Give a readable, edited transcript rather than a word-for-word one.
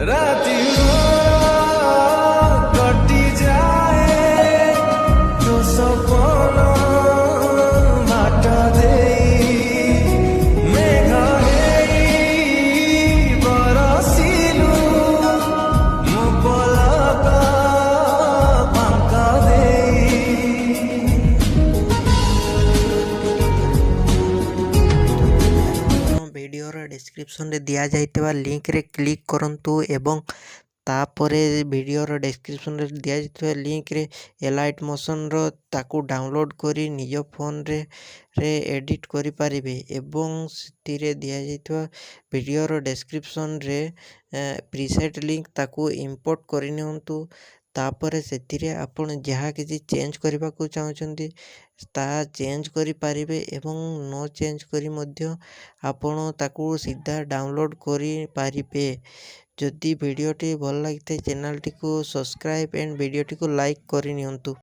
राति कटी जाए तो सपन बाट दे मेघ बरसिलु मो पलक फांका दे वीडियोर डिस्क्रिप्शन रे दिया जाइतबा लिंक रे क्लिक करंतु एवं तापरे वीडियोर डिस्क्रिप्शन रे दिया जाइतबा लिंक रे एलाइट मोशन रो ताकू डाउनलोड करी निज फोन रे एडिट करि पारिबे एवं सितिरे दिया जाइतबा वीडियोर डिस्क्रिप्शन रे प्रीसेट लिंक ताकू इंपोर्ट करि नियंतु। तापरे सेतिरे आपण जहाँ किसी चेंज करबा को चाहछंती ता चेंज करि पारिबे एवं नो चेंज करी मध्य आपण ताकू सीधा डाउनलोड करि पारिबे। जदि वीडियोटी भल लगिथे चैनल टी को सब्सक्राइब एंड वीडियोटी को लाइक करि नियंतु।